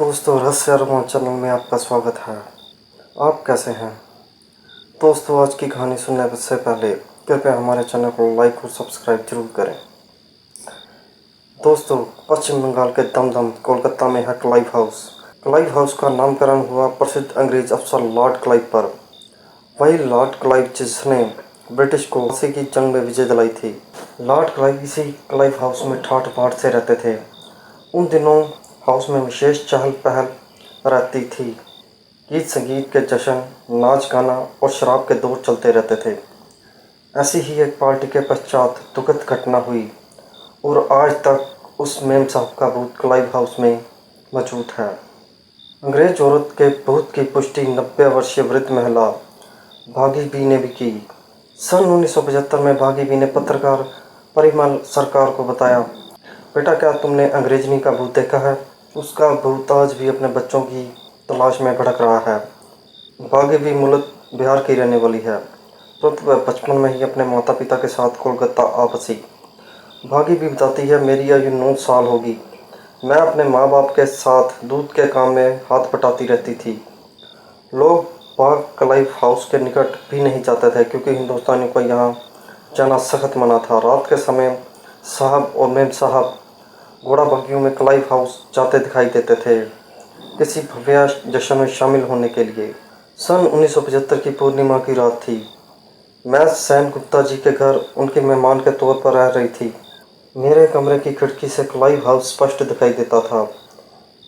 दोस्तों, रहस्य रोमांच चैनल में आपका स्वागत है। आप कैसे हैं दोस्तों? आज की कहानी सुनने से पहले कृपया हमारे चैनल को लाइक और सब्सक्राइब जरूर करें। दोस्तों, पश्चिम बंगाल के दमदम कोलकाता में है क्लाइव हाउस। क्लाइव हाउस का नामकरण हुआ प्रसिद्ध अंग्रेज अफसर लॉर्ड क्लाइव पर। वही लॉर्ड क्लाइव जिसने ब्रिटिश को फांसी की जंग में विजय दिलाई थी। लॉर्ड क्लाइव इसी क्लाइव हाउस में ठाठ बाट से रहते थे। उन दिनों हाउस में विशेष चहल पहल रहती थी। गीत संगीत के जश्न, नाच गाना और शराब के दौर चलते रहते थे। ऐसी ही एक पार्टी के पश्चात दुखद घटना हुई और आज तक उस मेम साहब का भूत क्लाइव हाउस में मौजूद है। अंग्रेज औरत के भूत की पुष्टि 90 वर्षीय वृद्ध महिला भागी बी ने भी की। सन 1975 में भागी बी ने पत्रकार परिमल सरकार को बताया, बेटा, क्या तुमने अंग्रेजनी का भूत देखा है? उसका भूत आज भी अपने बच्चों की तलाश में भटक रहा है। भागी भी मूलतः बिहार की रहने वाली है, परंतु वह बचपन में ही अपने माता पिता के साथ कोलकाता आ बसी। भागी भी बताती है, मेरी आयु 9 साल होगी। मैं अपने माँ बाप के साथ दूध के काम में हाथ बटाती रहती थी। लोग बाग क्लाइव हाउस के निकट भी नहीं जाते थे क्योंकि हिंदुस्तानियों को यहाँ जाना सख्त मना था। रात के समय साहब और मेम साहब घोड़ा बग्गियों में क्लाइव हाउस जाते दिखाई देते थे, किसी भव्य जश्न में शामिल होने के लिए। सन 1975 की पूर्णिमा की रात थी। मैं सेन गुप्ता जी के घर उनके मेहमान के तौर पर रह रही थी। मेरे कमरे की खिड़की से क्लाइव हाउस स्पष्ट दिखाई देता था।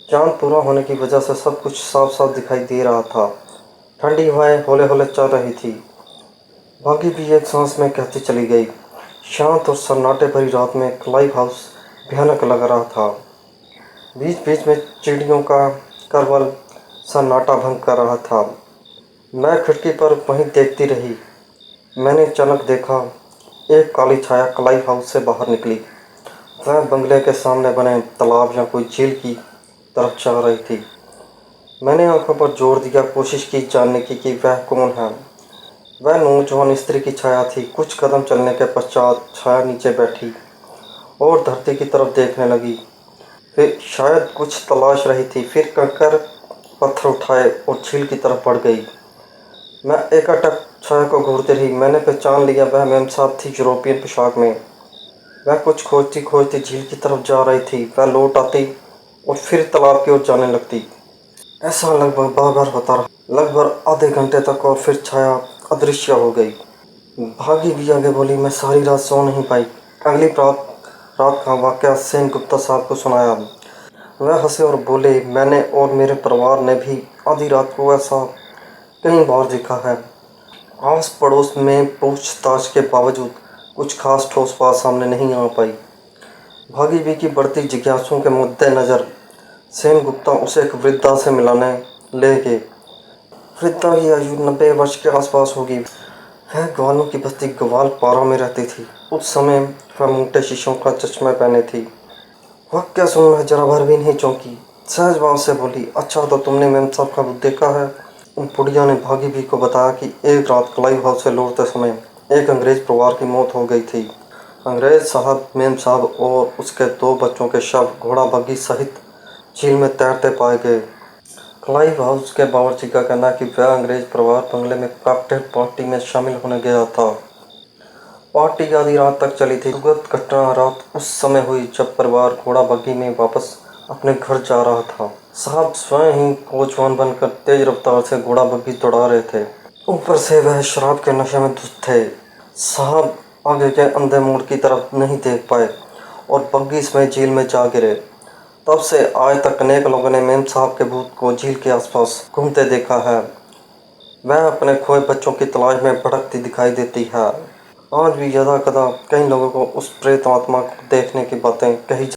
चांद पूरा होने की वजह से सब कुछ साफ साफ दिखाई दे रहा था। ठंडी हवाएं हौले हौले चल रही थी। भागी भी एक सांस में कहती चली गई। शांत और सन्नाटे भरी रात में क्लाइव हाउस भयानक लग रहा था। बीच बीच में चिड़ियों का करवल सन्नाटा भंग कर रहा था। मैं खिड़की पर वहीं देखती रही। मैंने अचानक देखा, एक काली छाया क्लाइव हाउस से बाहर निकली। वह बंगले के सामने बने तालाब या कोई झील की तरफ जा रही थी। मैंने आंखों पर जोर दिया, कोशिश की जानने की कि वह कौन है। वह नौजवान स्त्री की छाया थी। कुछ कदम चलने के पश्चात छाया नीचे बैठी और धरती की तरफ देखने लगी। फिर शायद कुछ तलाश रही थी। फिर कंकड़ पत्थर उठाए और झील की तरफ बढ़ गई। मैं एकटक छाया को घूरती रही। मैंने पहचान लिया, वह मेम साहब थी, यूरोपियन पोशाक में। वह कुछ खोजती खोजती झील की तरफ जा रही थी। वह लौट आती और फिर तालाब की ओर जाने लगती। ऐसा लगभग बार बार होता रहा, लगभग आधे घंटे तक, और फिर छाया अदृश्य हो गई। भागी भी आगे बोली, मैं सारी रात सो नहीं पाई। अगली रात का वाकया सेन गुप्ता साहब को सुनाया। वह हंसे और बोले, मैंने और मेरे परिवार ने भी आधी रात को ऐसा कई बार देखा है। आस पड़ोस में पूछताछ के बावजूद कुछ खास ठोस बात सामने नहीं आ पाई। भागी बी की बढ़ती जिज्ञासुओं के मद्देनजर सेन गुप्ता उसे एक वृद्धा से मिलाने ले गए। वृद्धा की आयु 90 वर्ष के आसपास होगी। वह ग्वालों की बस्ती ग्वालपारा में रहती थी। उस समय वह मोटे शीशों का चश्मा पहने थी। वह क्या सुनना जरा भर भी नहीं चौंकी। सहज भाव से बोली, अच्छा, तो तुमने मेम साहब का भूत देखा है? उन बुढ़िया ने भागी भी को बताया कि एक रात क्लाइव हाउस से लौटते समय एक अंग्रेज परिवार की मौत हो गई थी। अंग्रेज साहब, मेम साहब और उसके 2 बच्चों के शव घोड़ा बग्गी सहित झील में तैरते पाए गए। क्लाइव हाउस के बावर्ची का कहना है कि वह अंग्रेज परिवार बंगले में कॉकटेल पार्टी में शामिल होने गया था। पार्टी आधी रात तक चली थी। दुखद घटना रात उस समय हुई जब परिवार घोड़ा बग्गी में वापस अपने घर जा रहा था। साहब स्वयं ही कोचवान बनकर तेज रफ्तार से घोड़ा बग्गी दौड़ा रहे थे। ऊपर से वह शराब के नशे में धुत थे। साहब आगे के अंधे मोड़ की तरफ नहीं देख पाए और बग्गी में झील में जा गिरे। तब से आज तक अनेक लोगों ने मेम साहब के भूत को झील के आसपास घूमते देखा है। वह अपने खोए बच्चों की तलाश में भटकती दिखाई देती है। आज भी यदा कदा कई लोगों को उस प्रेत आत्मा को देखने की बातें कही